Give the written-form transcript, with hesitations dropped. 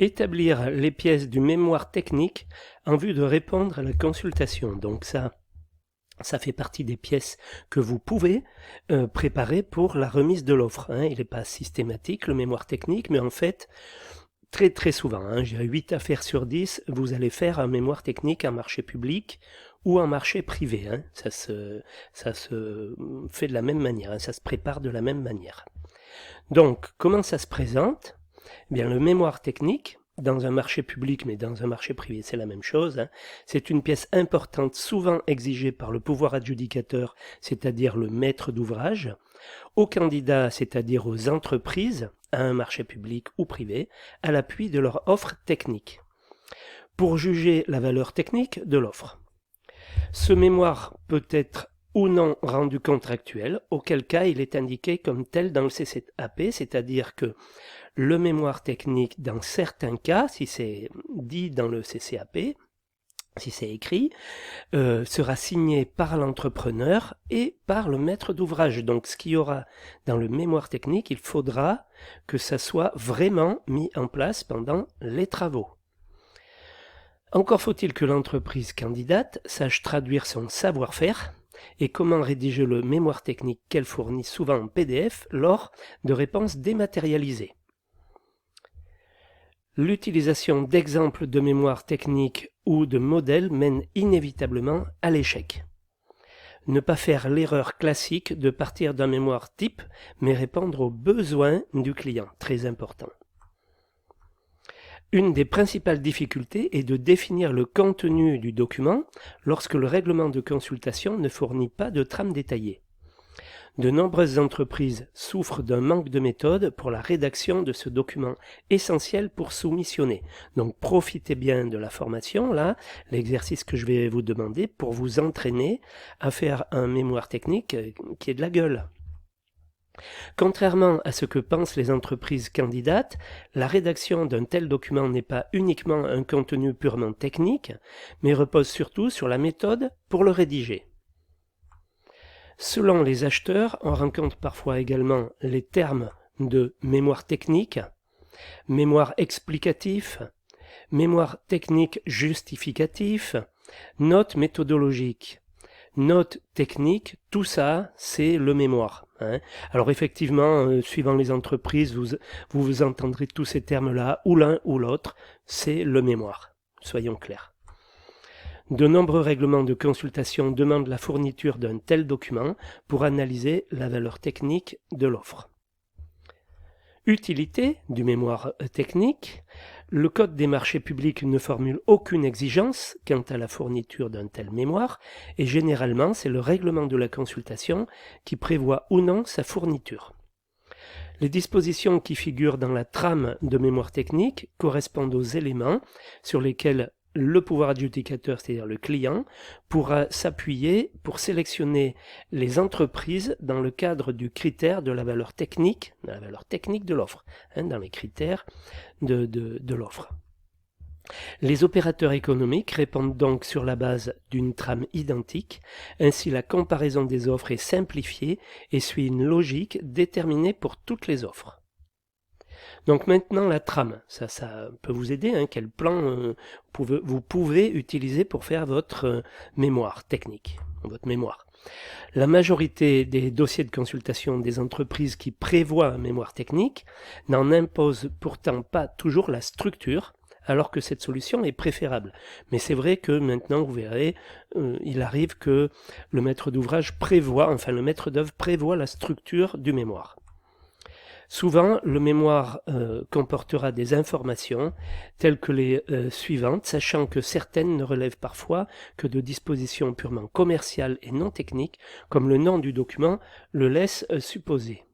Établir les pièces du mémoire technique en vue de répondre à la consultation. Donc ça fait partie des pièces que vous pouvez préparer pour la remise de l'offre. Il n'est pas systématique, le mémoire technique, mais en fait, très très souvent, je dirais 8 affaires sur 10, vous allez faire un mémoire technique en marché public ou en marché privé. Ça se fait de la même manière, ça se prépare de la même manière. Donc, comment ça se présente ? Eh bien, le mémoire technique, dans un marché public, mais dans un marché privé, c'est la même chose. C'est une pièce importante, souvent exigée par le pouvoir adjudicateur, c'est-à-dire le maître d'ouvrage, aux candidats, c'est-à-dire aux entreprises, à un marché public ou privé, à l'appui de leur offre technique, pour juger la valeur technique de l'offre. Ce mémoire peut être ou non rendu contractuel, auquel cas il est indiqué comme tel dans le CCAP, c'est-à-dire que le mémoire technique, dans certains cas, si c'est dit dans le CCAP, si c'est écrit, sera signé par l'entrepreneur et par le maître d'ouvrage. Donc ce qu'il y aura dans le mémoire technique, il faudra que ça soit vraiment mis en place pendant les travaux. Encore faut-il que l'entreprise candidate sache traduire son savoir-faire et comment rédiger le mémoire technique qu'elle fournit souvent en PDF lors de réponses dématérialisées. L'utilisation d'exemples de mémoire technique ou de modèles mène inévitablement à l'échec. Ne pas faire l'erreur classique de partir d'un mémoire type, mais répondre aux besoins du client, très important. Une des principales difficultés est de définir le contenu du document lorsque le règlement de consultation ne fournit pas de trame détaillée. De nombreuses entreprises souffrent d'un manque de méthode pour la rédaction de ce document essentiel pour soumissionner. Donc profitez bien de la formation, là, l'exercice que je vais vous demander pour vous entraîner à faire un mémoire technique qui ait de la gueule. Contrairement à ce que pensent les entreprises candidates, la rédaction d'un tel document n'est pas uniquement un contenu purement technique, mais repose surtout sur la méthode pour le rédiger. Selon les acheteurs, on rencontre parfois également les termes de mémoire technique, mémoire explicatif, mémoire technique justificatif, note méthodologique, note technique, tout ça, c'est le mémoire. Alors effectivement, suivant les entreprises, vous entendrez tous ces termes-là, ou l'un ou l'autre, c'est le mémoire, soyons clairs. De nombreux règlements de consultation demandent la fourniture d'un tel document pour analyser la valeur technique de l'offre. Utilité du mémoire technique. Le Code des marchés publics ne formule aucune exigence quant à la fourniture d'un tel mémoire et généralement c'est le règlement de la consultation qui prévoit ou non sa fourniture. Les dispositions qui figurent dans la trame de mémoire technique correspondent aux éléments sur lesquels le pouvoir adjudicateur, c'est-à-dire le client, pourra s'appuyer pour sélectionner les entreprises dans le cadre du critère de la valeur technique de l'offre, dans les critères de l'offre. Les opérateurs économiques répondent donc sur la base d'une trame identique, ainsi la comparaison des offres est simplifiée et suit une logique déterminée pour toutes les offres. Donc maintenant la trame, ça peut vous aider, quel plan vous pouvez utiliser pour faire votre mémoire technique, votre mémoire. La majorité des dossiers de consultation des entreprises qui prévoient un mémoire technique n'en imposent pourtant pas toujours la structure, alors que cette solution est préférable. Mais c'est vrai que maintenant, vous verrez, il arrive que le maître d'ouvrage le maître d'œuvre prévoit la structure du mémoire. Souvent, le mémoire comportera des informations telles que les suivantes, sachant que certaines ne relèvent parfois que de dispositions purement commerciales et non techniques, comme le nom du document le laisse supposer.